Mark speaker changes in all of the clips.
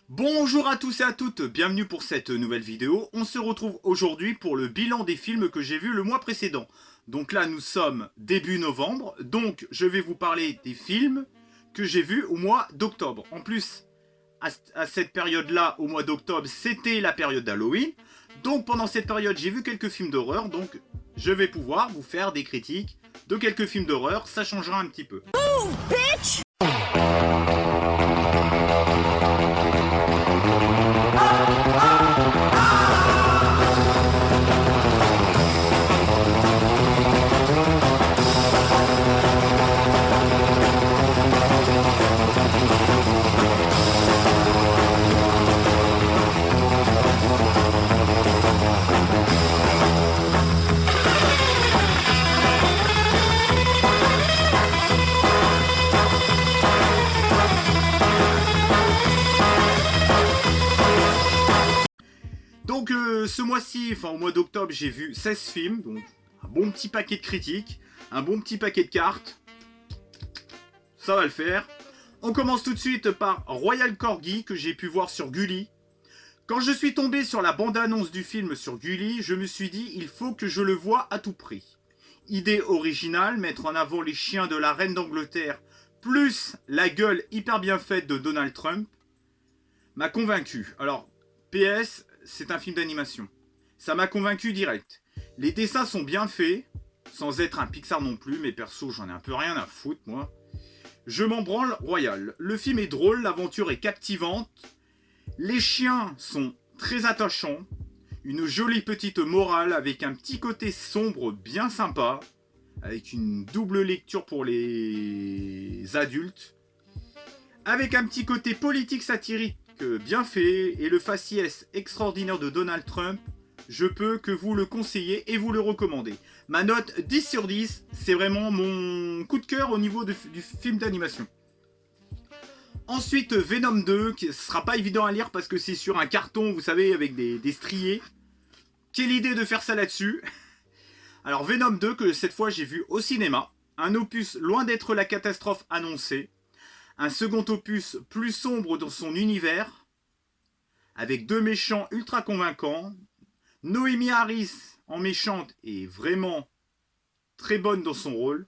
Speaker 1: Bonjour à tous et à toutes, bienvenue pour cette nouvelle vidéo. On se retrouve aujourd'hui pour le bilan des films que j'ai vus le mois précédent. Donc là nous sommes début novembre, donc je vais vous parler des films que j'ai vus au mois d'octobre. En plus, à cette période-là, au mois d'octobre, c'était la période d'Halloween. Donc pendant cette période, j'ai vu quelques films d'horreur, donc je vais pouvoir vous faire des critiques de quelques films d'horreur, ça changera un petit peu.
Speaker 2: Move, bitch!
Speaker 1: Donc ce mois-ci, enfin au mois d'octobre, j'ai vu 16 films, donc un bon petit paquet de critiques, un bon petit paquet de cartes. Ça va le faire. On commence tout de suite par Royal Corgi, que j'ai pu voir sur Gulli. Quand je suis tombé sur la bande-annonce du film sur Gulli, je me suis dit, il faut que je le voie à tout prix. Idée originale, mettre en avant les chiens de la reine d'Angleterre, plus la gueule hyper bien faite de Donald Trump, m'a convaincu. Alors, PS, c'est un film d'animation. Ça m'a convaincu direct. Les dessins sont bien faits, sans être un Pixar non plus, mais perso, j'en ai un peu rien à foutre, moi. Je m'en branle royal. Le film est drôle, l'aventure est captivante, les chiens sont très attachants, une jolie petite morale avec un petit côté sombre bien sympa, avec une double lecture pour les adultes, avec un petit côté politique satirique bien fait et le faciès extraordinaire de Donald Trump, je peux que vous le conseiller et vous le recommander. Ma note 10 sur 10, c'est vraiment mon coup de cœur au niveau du film d'animation. Ensuite, Venom 2, qui ne sera pas évident à lire parce que c'est sur un carton, vous savez, avec des striés. Quelle idée de faire ça là-dessus. Alors Venom 2, que cette fois j'ai vu au cinéma. Un opus loin d'être la catastrophe annoncée. Un second opus plus sombre dans son univers, avec deux méchants ultra convaincants. Noémie Harris en méchante est vraiment très bonne dans son rôle.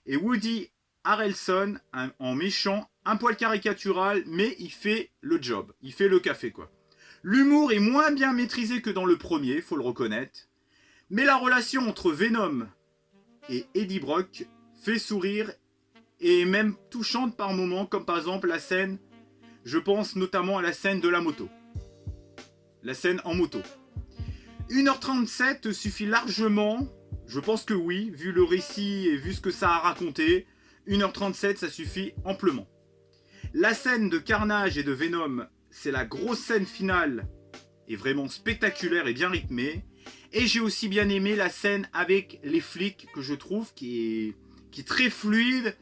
Speaker 1: Et Woody Harrelson en méchant, un poil caricatural, mais il fait le job, il fait le café quoi. L'humour est moins bien maîtrisé que dans le premier, faut le reconnaître. Mais la relation entre Venom et Eddie Brock fait sourire et même touchante par moments, comme par exemple la scène, je pense notamment à la scène de la moto. La scène en moto. 1h37 suffit largement, je pense que oui, vu le récit et vu ce que ça a raconté, 1h37 ça suffit amplement. La scène de Carnage et de Venom, c'est la grosse scène finale, est vraiment spectaculaire et bien rythmée. Et j'ai aussi bien aimé la scène avec les flics, que je trouve qui est très fluide,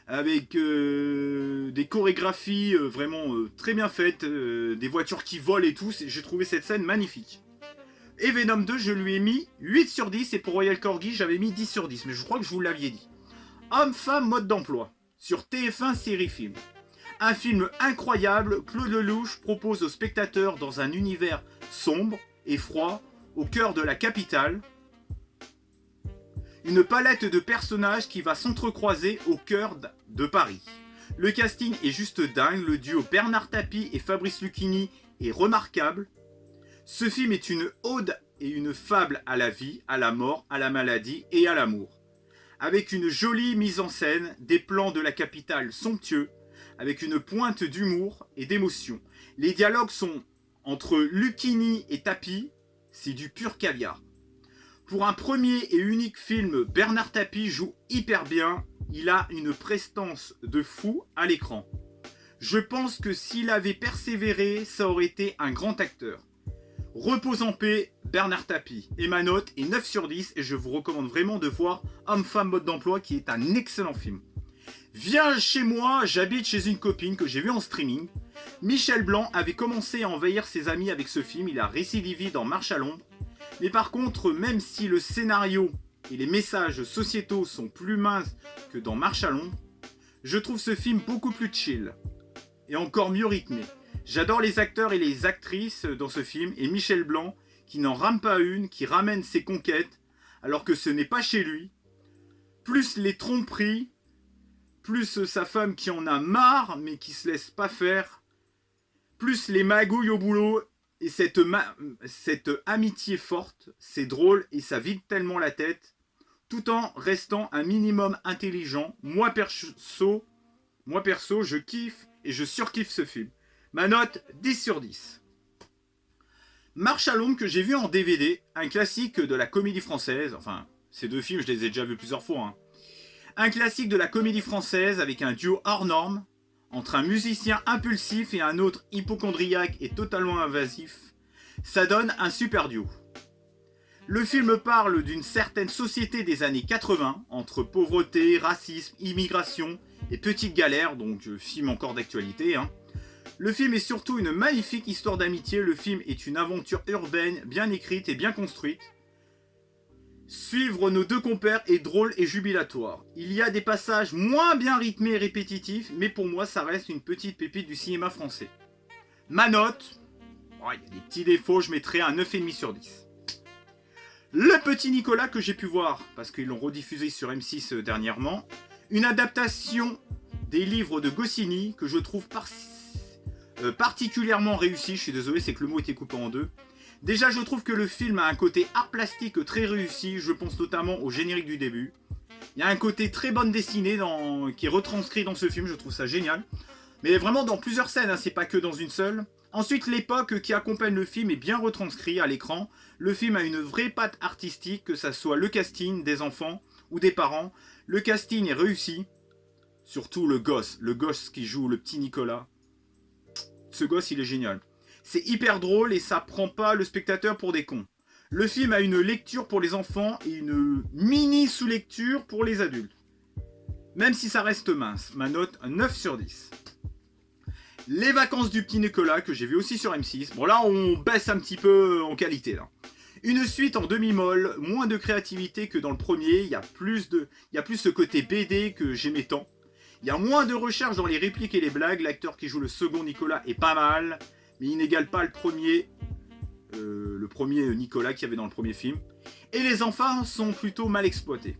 Speaker 1: avec des chorégraphies vraiment très bien faites, des voitures qui volent et tout. J'ai trouvé cette scène magnifique. Et Venom 2, je lui ai mis 8 sur 10, et pour Royal Corgi, j'avais mis 10 sur 10, mais je crois que je vous l'aviez dit. Homme-femme mode d'emploi, sur TF1 série film. Un film incroyable, Claude Lelouch propose aux spectateurs dans un univers sombre et froid, au cœur de la capitale, une palette de personnages qui va s'entrecroiser au cœur de Paris. Le casting est juste dingue, le duo Bernard Tapie et Fabrice Lucchini est remarquable. Ce film est une ode et une fable à la vie, à la mort, à la maladie et à l'amour. Avec une jolie mise en scène, des plans de la capitale somptueux, avec une pointe d'humour et d'émotion. Les dialogues sont entre Lucchini et Tapie, c'est du pur caviar. Pour un premier et unique film, Bernard Tapie joue hyper bien. Il a une prestance de fou à l'écran. Je pense que s'il avait persévéré, ça aurait été un grand acteur. Repose en paix, Bernard Tapie. Et ma note est 9 sur 10 et je vous recommande vraiment de voir Homme-Femme Mode d'Emploi qui est un excellent film. Viens chez moi, j'habite chez une copine que j'ai vue en streaming. Michel Blanc avait commencé à envahir ses amis avec ce film, il a récidivé dans Marche à l'ombre. Mais par contre, même si le scénario et les messages sociétaux sont plus minces que dans Marche à l'ombre, je trouve ce film beaucoup plus chill et encore mieux rythmé. J'adore les acteurs et les actrices dans ce film, et Michel Blanc, qui n'en rame pas une, qui ramène ses conquêtes, alors que ce n'est pas chez lui. Plus les tromperies, plus sa femme qui en a marre, mais qui se laisse pas faire, plus les magouilles au boulot, et cette amitié forte, c'est drôle et ça vide tellement la tête, tout en restant un minimum intelligent. Moi perso, je kiffe et je surkiffe ce film. Ma note, 10 sur 10. Marche à l'ombre que j'ai vu en DVD, un classique de la comédie française. Enfin, ces deux films, je les ai déjà vus plusieurs fois. Hein. Un classique de la comédie française avec un duo hors norme, entre un musicien impulsif et un autre hypocondriaque et totalement invasif. Ça donne un super duo. Le film parle d'une certaine société des années 80, entre pauvreté, racisme, immigration et petites galères, donc film encore d'actualité. Hein. Le film est surtout une magnifique histoire d'amitié. Le film est une aventure urbaine, bien écrite et bien construite. Suivre nos deux compères est drôle et jubilatoire. Il y a des passages moins bien rythmés et répétitifs, mais pour moi ça reste une petite pépite du cinéma français. Ma note, il y a des petits défauts, je mettrai un 9,5 sur 10. Le Petit Nicolas que j'ai pu voir, parce qu'ils l'ont rediffusé sur M6 dernièrement, une adaptation des livres de Goscinny que je trouve particulièrement réussi. Je suis désolé, c'est que le mot était coupé en deux. Déjà, je trouve que le film a un côté art plastique très réussi, je pense notamment au générique du début. Il y a un côté très bonne dessinée qui est retranscrit dans ce film, je trouve ça génial. Mais vraiment dans plusieurs scènes, hein, c'est pas que dans une seule. Ensuite, l'époque qui accompagne le film est bien retranscrit à l'écran. Le film a une vraie patte artistique, que ça soit le casting des enfants ou des parents. Le casting est réussi. Surtout le gosse qui joue le petit Nicolas. Ce gosse, il est génial. C'est hyper drôle et ça prend pas le spectateur pour des cons. Le film a une lecture pour les enfants et une mini sous-lecture pour les adultes. Même si ça reste mince. Ma note, 9 sur 10. Les vacances du petit Nicolas, que j'ai vu aussi sur M6. Bon là, on baisse un petit peu en qualité. Là. Une suite en demi-molle, moins de créativité que dans le premier. Il y a plus ce côté BD que j'aimais tant. Il y a moins de recherche dans les répliques et les blagues. L'acteur qui joue le second Nicolas est pas mal, mais il n'égale pas le premier Nicolas qu'il y avait dans le premier film. Et les enfants sont plutôt mal exploités.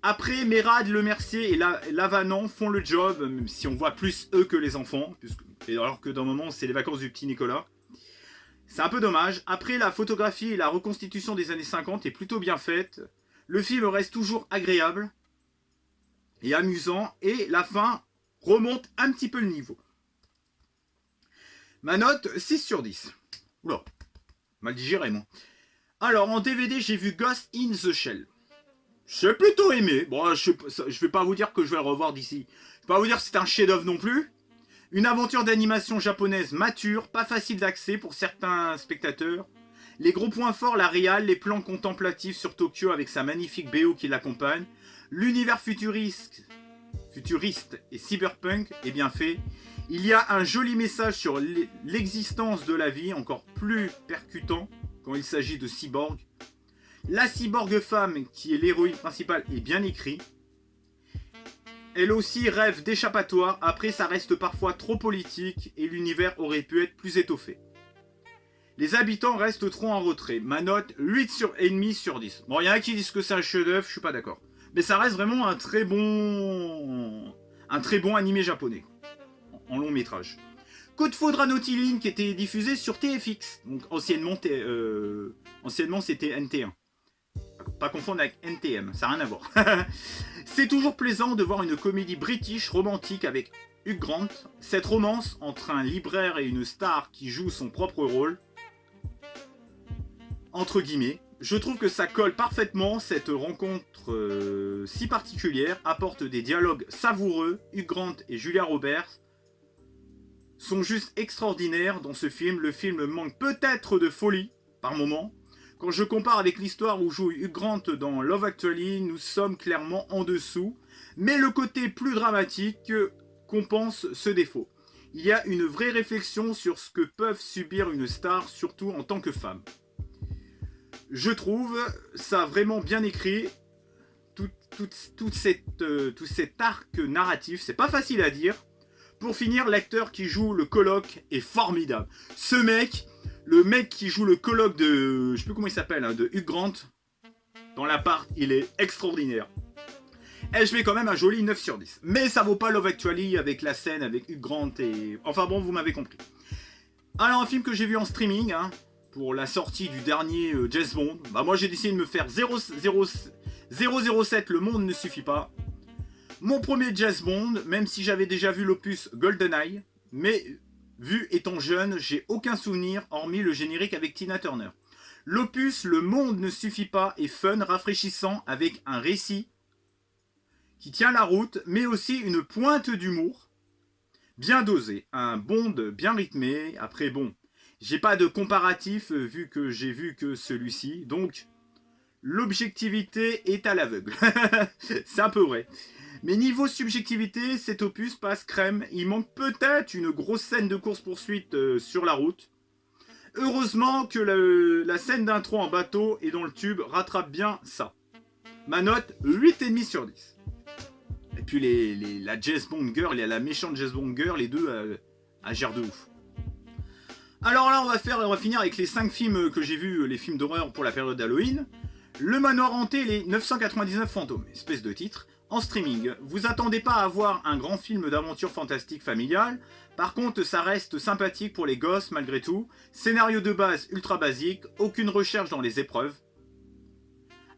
Speaker 1: Après, Mérad, Lemercier et Lavanant font le job, même si on voit plus eux que les enfants, alors que dans le moment, c'est les vacances du petit Nicolas. C'est un peu dommage. Après, la photographie et la reconstitution des années 50 est plutôt bien faite. Le film reste toujours agréable et amusant, et la fin remonte un petit peu le niveau. Ma note, 6 sur 10. Oula, mal digéré, moi. Alors, en DVD, j'ai vu Ghost in the Shell. J'ai plutôt aimé. Bon, je vais pas vous dire que je vais le revoir d'ici. Je vais pas vous dire que c'est un chef-d'œuvre non plus. Une aventure d'animation japonaise mature, pas facile d'accès pour certains spectateurs. Les gros points forts, la réal, les plans contemplatifs sur Tokyo avec sa magnifique BO qui l'accompagne. L'univers futuriste et cyberpunk est bien fait. Il y a un joli message sur l'existence de la vie, encore plus percutant quand il s'agit de cyborg. La cyborg femme, qui est l'héroïne principale, est bien écrite. Elle aussi rêve d'échappatoire, après ça reste parfois trop politique et l'univers aurait pu être plus étoffé. Les habitants restent trop en retrait. Ma note, 8,5 sur 10. Bon, il y en a qui disent que c'est un chef-d'œuvre, je suis pas d'accord. Mais ça reste vraiment un très bon animé japonais, en long métrage. Coup de foudre à Nautilin qui était diffusé sur TFX, donc anciennement c'était NT1. Pas confondre avec NTM, ça n'a rien à voir. C'est toujours plaisant de voir une comédie british romantique avec Hugh Grant. Cette romance entre un libraire et une star qui joue son propre rôle, entre guillemets, je trouve que ça colle parfaitement. Cette rencontre si particulière apporte des dialogues savoureux. Hugh Grant et Julia Roberts sont juste extraordinaires dans ce film. Le film manque peut-être de folie par moments. Quand je compare avec l'histoire où joue Hugh Grant dans Love Actually, nous sommes clairement en dessous. Mais le côté plus dramatique compense ce défaut. Il y a une vraie réflexion sur ce que peuvent subir une star, surtout en tant que femme. Je trouve ça vraiment bien écrit. Tout cet arc narratif, c'est pas facile à dire. Pour finir, l'acteur qui joue le coloc est formidable. Ce mec, le mec qui joue le coloc de... je sais plus comment il s'appelle, hein, de Hugh Grant, dans l'appart, il est extraordinaire. Et je mets quand même un joli 9 sur 10. Mais ça vaut pas Love Actually avec la scène avec Hugh Grant et... enfin bon, vous m'avez compris. Alors un film que j'ai vu en streaming, hein, pour la sortie du dernier James Bond. Bah moi j'ai décidé de me faire 007, Le Monde ne suffit pas. Mon premier James Bond, même si j'avais déjà vu l'opus GoldenEye, mais vu étant jeune, j'ai aucun souvenir hormis le générique avec Tina Turner. L'opus Le Monde ne suffit pas est fun, rafraîchissant, avec un récit qui tient la route, mais aussi une pointe d'humour bien dosée, un Bond bien rythmé. Après bon, j'ai pas de comparatif vu que j'ai vu que celui-ci, donc l'objectivité est à l'aveugle. C'est un peu vrai. Mais niveau subjectivité, cet opus passe crème. Il manque peut-être une grosse scène de course-poursuite sur la route. Heureusement que la scène d'intro en bateau et dans le tube rattrape bien ça. Ma note, 8,5 sur 10. Et puis la James Bond Girl et la méchante James Bond Girl, les deux gèrent de ouf. Alors là, on va finir avec les 5 films que j'ai vus, les films d'horreur pour la période d'Halloween. Le Manoir Hanté, les 999 fantômes, espèce de titre. En streaming, vous attendez pas à voir un grand film d'aventure fantastique familiale, par contre ça reste sympathique pour les gosses malgré tout, scénario de base ultra basique, aucune recherche dans les épreuves.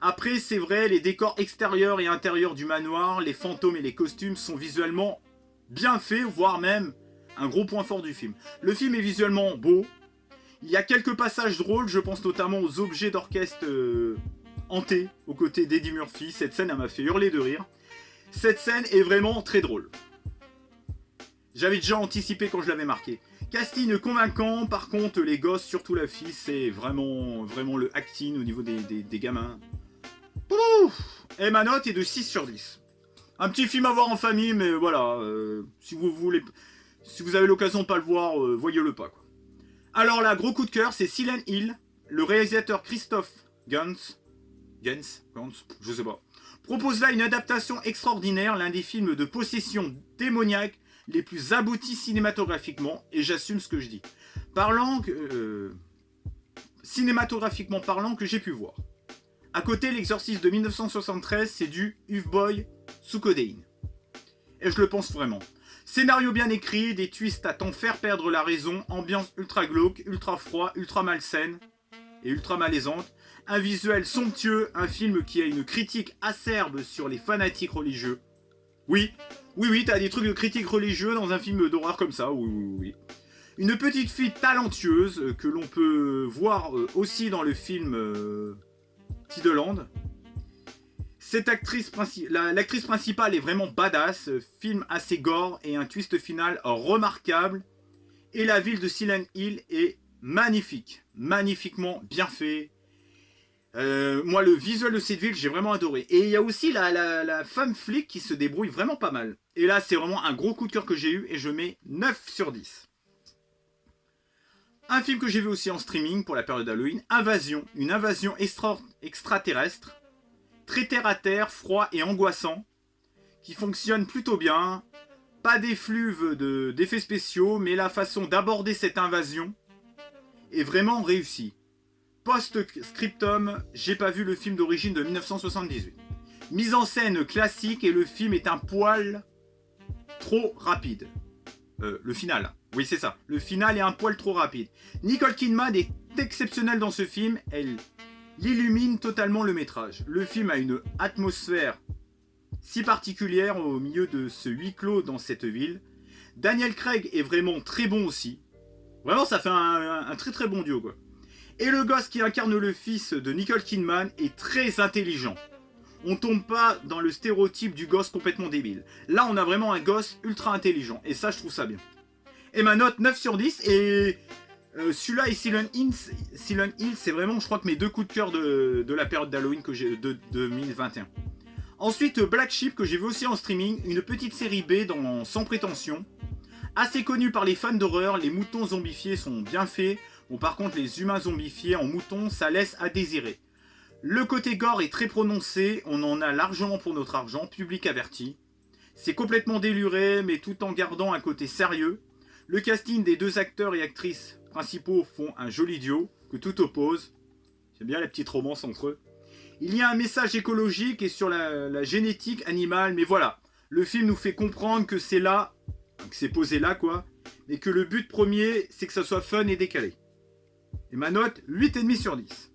Speaker 1: Après c'est vrai, les décors extérieurs et intérieurs du manoir, les fantômes et les costumes sont visuellement bien faits, voire même un gros point fort du film. Le film est visuellement beau, il y a quelques passages drôles, je pense notamment aux objets d'orchestre hantés aux côtés d'Eddie Murphy, cette scène elle m'a fait hurler de rire. Cette scène est vraiment très drôle. J'avais déjà anticipé quand je l'avais marqué. Casting convaincant, par contre les gosses, surtout la fille, c'est vraiment le acting au niveau des gamins. Ouf. Et ma note est de 6 sur 10. Un petit film à voir en famille, mais voilà, si vous avez l'occasion de pas le voir, voyez-le pas, quoi. Alors là, gros coup de cœur, c'est Silent Hill, le réalisateur Christophe Gans, je sais pas, propose là une adaptation extraordinaire, l'un des films de possession démoniaque les plus aboutis cinématographiquement, et j'assume ce que je dis. Cinématographiquement parlant, que j'ai pu voir. À côté, L'Exorciste de 1973, c'est du Ufboy sous codéine. Et je le pense vraiment. Scénario bien écrit, des twists à t'en faire perdre la raison, ambiance ultra glauque, ultra froid, ultra malsaine et ultra malaisante. Un visuel somptueux, un film qui a une critique acerbe sur les fanatiques religieux. Oui, t'as des trucs de critique religieux dans un film d'horreur comme ça, oui. Une petite fille talentueuse que l'on peut voir aussi dans le film Tideland. L'actrice principale est vraiment badass, film assez gore et un twist final remarquable. Et la ville de Silent Hill est magnifique, magnifiquement bien fait. Moi, le visuel de cette ville, j'ai vraiment adoré. Et il y a aussi la femme flic qui se débrouille vraiment pas mal. Et là, c'est vraiment un gros coup de cœur que j'ai eu et je mets 9 sur 10. Un film que j'ai vu aussi en streaming pour la période d'Halloween, Invasion. Une invasion extraterrestre, très terre à terre, froid et angoissant, qui fonctionne plutôt bien. Pas d'effluve d'effets spéciaux, mais la façon d'aborder cette invasion est vraiment réussie. Post-scriptum, j'ai pas vu le film d'origine de 1978. Mise en scène classique et le film est un poil trop rapide. Le final, oui c'est ça. Le final est un poil trop rapide. Nicole Kidman est exceptionnelle dans ce film. Elle illumine totalement le métrage. Le film a une atmosphère si particulière au milieu de ce huis clos dans cette ville. Daniel Craig est vraiment très bon aussi. Vraiment ça fait un très très bon duo quoi. Et le gosse qui incarne le fils de Nicole Kidman est très intelligent. On tombe pas dans le stéréotype du gosse complètement débile. Là, on a vraiment un gosse ultra intelligent. Et ça, je trouve ça bien. Et ma note, 9 sur 10. Et celui-là et Silent Hill, c'est vraiment, je crois, que mes deux coups de cœur de la période d'Halloween de 2021. Ensuite, Black Sheep, que j'ai vu aussi en streaming. Une petite série B sans prétention. Assez connue par les fans d'horreur. Les moutons zombifiés sont bien faits. Bon, par contre, les humains zombifiés en moutons, ça laisse à désirer. Le côté gore est très prononcé, on en a largement pour notre argent, public averti. C'est complètement déluré, mais tout en gardant un côté sérieux. Le casting des 2 acteurs et actrices principaux font un joli duo que tout oppose. J'aime bien la petite romance entre eux. Il y a un message écologique et sur la génétique animale, mais voilà. Le film nous fait comprendre que c'est là, que c'est posé là quoi, mais que le but premier, c'est que ça soit fun et décalé. Et ma note, 8,5 sur 10.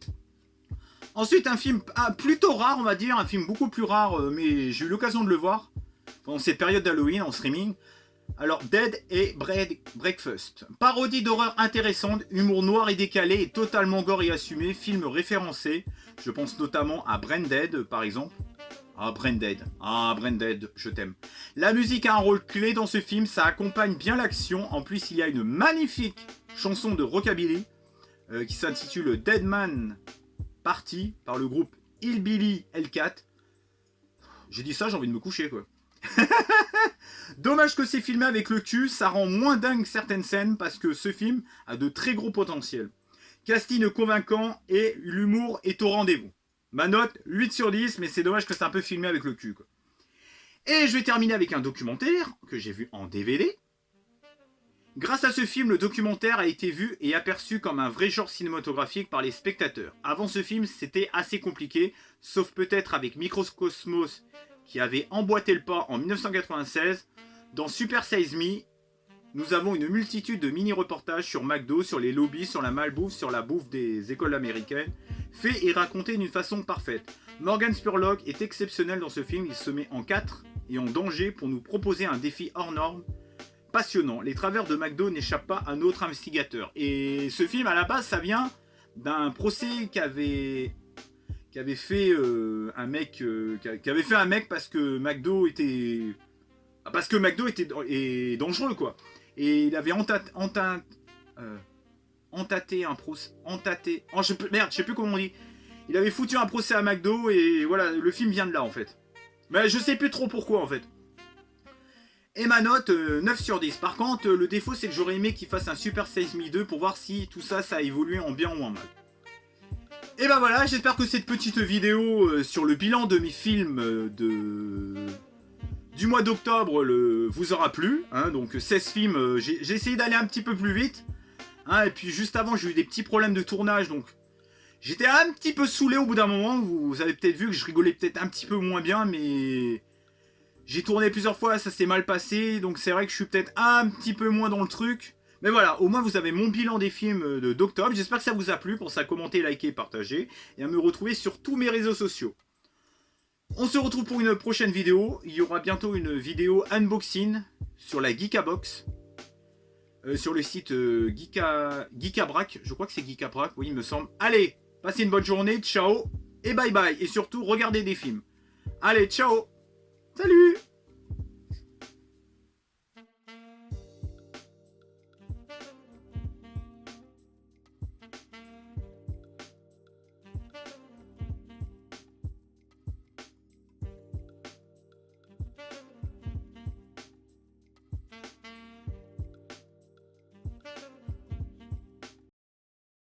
Speaker 1: Ensuite, un film plutôt rare, on va dire, un film beaucoup plus rare, mais j'ai eu l'occasion de le voir pendant cette période d'Halloween en streaming. Alors, Dead et Breakfast. Parodie d'horreur intéressante, humour noir et décalé et totalement gore et assumé, film référencé. Je pense notamment à Branded, par exemple. Ah, Branded, je t'aime. La musique a un rôle clé dans ce film, ça accompagne bien l'action. En plus, il y a une magnifique chanson de rockabilly qui s'intitule Dead Man Party par le groupe Hillbilly Hellcat. J'ai dit ça, j'ai envie de me coucher quoi. Dommage que c'est filmé avec le cul, ça rend moins dingue certaines scènes parce que ce film a de très gros potentiel. Casting convaincant et l'humour est au rendez-vous. Ma note, 8 sur 10, mais c'est dommage que c'est un peu filmé avec le cul quoi. Et je vais terminer avec un documentaire que j'ai vu en DVD. Grâce à ce film, le documentaire a été vu et aperçu comme un vrai genre cinématographique par les spectateurs. Avant ce film, c'était assez compliqué, sauf peut-être avec Microcosmos qui avait emboîté le pas en 1996. Dans Super Size Me, nous avons une multitude de mini-reportages sur McDo, sur les lobbies, sur la malbouffe, sur la bouffe des écoles américaines, faits et racontés d'une façon parfaite. Morgan Spurlock est exceptionnel dans ce film, il se met en 4 et en danger pour nous proposer un défi hors norme. Passionnant, les travers de McDo n'échappent pas à notre investigateur. Et ce film, à la base, ça vient d'un procès qu'avait fait un mec parce que McDo était dangereux quoi. Et il avait je sais plus comment on dit. Il avait foutu un procès à McDo et voilà, le film vient de là en fait. Mais je sais plus trop pourquoi en fait. Et ma note, 9 sur 10. Par contre, le défaut, c'est que j'aurais aimé qu'il fasse un Super Size Me 2 pour voir si tout ça, ça a évolué en bien ou en mal. Et ben voilà, j'espère que cette petite vidéo sur le bilan de mes films du mois d'octobre vous aura plu. Hein, donc 16 films, j'ai essayé d'aller un petit peu plus vite. Hein, et puis juste avant, j'ai eu des petits problèmes de tournage, donc j'étais un petit peu saoulé au bout d'un moment. Vous avez peut-être vu que je rigolais peut-être un petit peu moins bien, mais... J'ai tourné plusieurs fois, ça s'est mal passé, donc c'est vrai que je suis peut-être un petit peu moins dans le truc. Mais voilà, au moins vous avez mon bilan des films d'octobre. J'espère que ça vous a plu. Pour ça, commentez, likez, partagez. Et à me retrouver sur tous mes réseaux sociaux. On se retrouve pour une prochaine vidéo. Il y aura bientôt une vidéo unboxing sur la Geekabox. Sur le site Geekabrac. Je crois que c'est Geekabrac, oui il me semble. Allez, passez une bonne journée, ciao et bye bye. Et surtout, regardez des films. Allez, ciao. Salut!